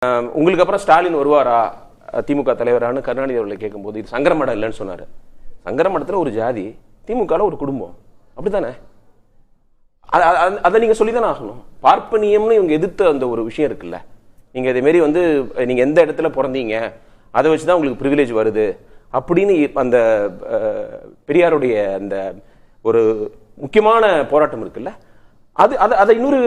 உங்களுக்கு அப்புறம் ஸ்டாலின் வருவாரா திமுக தலைவரானு கருணாநிதி அவர்களை கேட்கும்போது இது சங்கரமடம் இல்லைன்னு சொன்னாரு. சங்கரமடத்தில் ஒரு ஜாதி, திமுகவில் ஒரு குடும்பம், அப்படித்தானே? அதை நீங்க சொல்லிதானே ஆகணும். பார்ப்பனியம்னு இவங்க எதிர்த்த அந்த ஒரு விஷயம் இருக்குல்ல, நீங்க இதே மாரி வந்து நீங்க எந்த இடத்துல பிறந்தீங்க அதை வச்சுதான் உங்களுக்கு ப்ரிவிலேஜ் வருது அப்படின்னு அந்த பெரியாருடைய அந்த ஒரு முக்கியமான போராட்டம் இருக்குல்ல, அது அதை இன்னொரு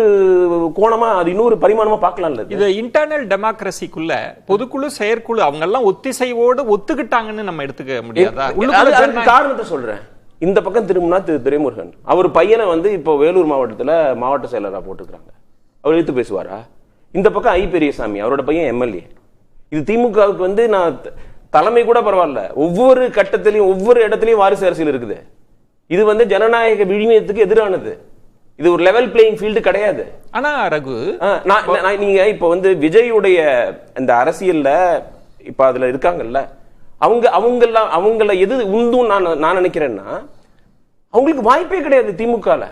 கோணமா, அது இன்னொரு பரிமாணமா பார்க்கலாம்ல. இது இன்டர்னல் டெமோக்ரஸிக்குள்ள பொதுக்குழு செயற்குழு அவங்க எல்லாம் ஒத்திசைவோடு ஒத்துக்கிட்டாங்கன்னு நம்ம எடுத்துக்க முடியாதா? காரணத்தை சொல்றேன். இந்த பக்கம் திரும்பினா துரைமுருகன், அவர் பையனை வந்து இப்போ வேலூர் மாவட்டத்துல மாவட்ட செயலராக போட்டுக்கிறாங்க. அவர் எடுத்து பேசுவாரா? இந்த பக்கம் ஐ பெரியசாமி, அவரோட பையன் எம்எல்ஏ. இது திமுகவுக்கு வந்து நான் தலைமை கூட பரவாயில்ல, ஒவ்வொரு கட்டத்திலையும் ஒவ்வொரு இடத்துலயும் வாரிசு அரசியல் இருக்குது. இது வந்து ஜனநாயக விழுமியத்துக்கு எதிரானது. இது ஒரு லெவல் பிளேயிங் ஃபீல்டு கிடையாது. ஆனா ரகு, நீங்க இப்ப வந்து விஜயுடைய இந்த அரசியல்ல இப்ப அதுல இருக்காங்கல்ல, அவங்கள எது உந்தும் நான் நினைக்கிறேன்னா, அவங்களுக்கு வாய்ப்பே கிடையாது திமுகல.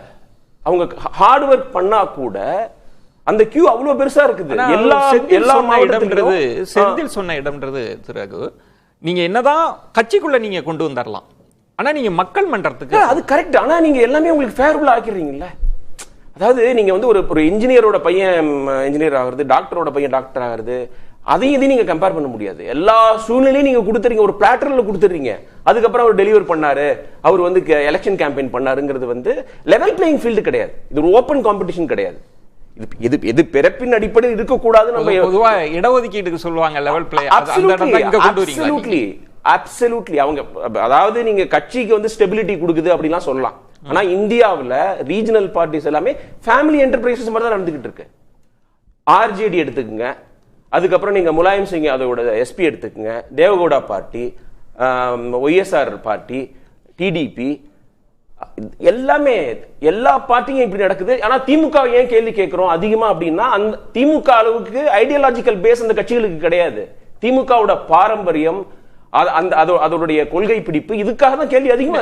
அவங்க ஹார்ட் ஒர்க் பண்ணா கூட அந்த கியூ அவ்வளவு பெருசா இருக்குது. எல்லா மாவட்டம்ன்றது செந்தில் சொன்ன இடம்ன்றது ரகு, நீங்க என்னதான் கட்சிக்குள்ள நீங்க கொண்டு வந்துடலாம், ஆனா நீங்க மக்கள் மன்றத்துக்கு அது கரெக்ட். ஆனா நீங்க எல்லாமே உங்களுக்கு ஃபேவரபிள் ஆக்கிடுறீங்கல்ல. அதாவது நீங்க வந்து ஒரு இன்ஜினியரோட பையன் இன்ஜினியர் ஆகிறது, டாக்டரோட பையன் டாக்டர் ஆகிறது, அதையும் இதையும் நீங்க கம்பேர் பண்ண முடியாது. எல்லா சூழ்நிலையும் நீங்க கொடுத்துறீங்க, ஒரு பிளாட்டர்ல கொடுத்துறீங்க. அதுக்கப்புறம் அவர் டெலிவர் பண்ணாரு, அவர் வந்து எலெக்ஷன் கேம்பெயின் பண்ணாருங்கிறது வந்து லெவல் பிளேயிங் ஃபீல்டு கிடையாது. இது ஒரு ஓப்பன் காம்படிஷன் கிடையாது. எது பிறப்பின் அடிப்படையில் இருக்கக்கூடாது. நம்ம பொதுவா இடஒதுக்கீட்டுக்கு சொல்லுவாங்க லெவல் பிளே. அப்சல்யூட்லி அவங்க, அதாவது நீங்க கட்சிக்கு வந்து ஸ்டெபிலிட்டி கொடுக்குது அப்படிலாம் சொல்லலாம். ஆனா இந்தியாவில் ரீஜனல் பார்ட்டிஸ் எல்லாமே ஃபேமிலி என்டர்பிரைசஸ் மாதிரி தான் நடந்துகிட்டு இருக்கு. ஆர்ஜேடி எடுத்துக்கங்க, அதுக்கப்புறம் நீங்க முலாயம் சிங் அதோட எஸ்பி எடுத்துக்கங்க, Deve Gowda party, YSR party, TDP, எல்லாமே எல்லா பார்ட்டியும் இப்படி நடக்குது. ஆனா திமுக ஏன் கேள்வி கேட்கிறோம் அதிகமா அப்படின்னா, அந்த திமுக அளவுக்கு ஐடியாலஜிக்கல் பேஸ் அந்த கட்சிகளுக்கு கிடையாது. திமுகவோட பாரம்பரியம், அதோடைய கொள்கை பிடிப்பு, இதுக்காக தான் கேள்வி அதிகமா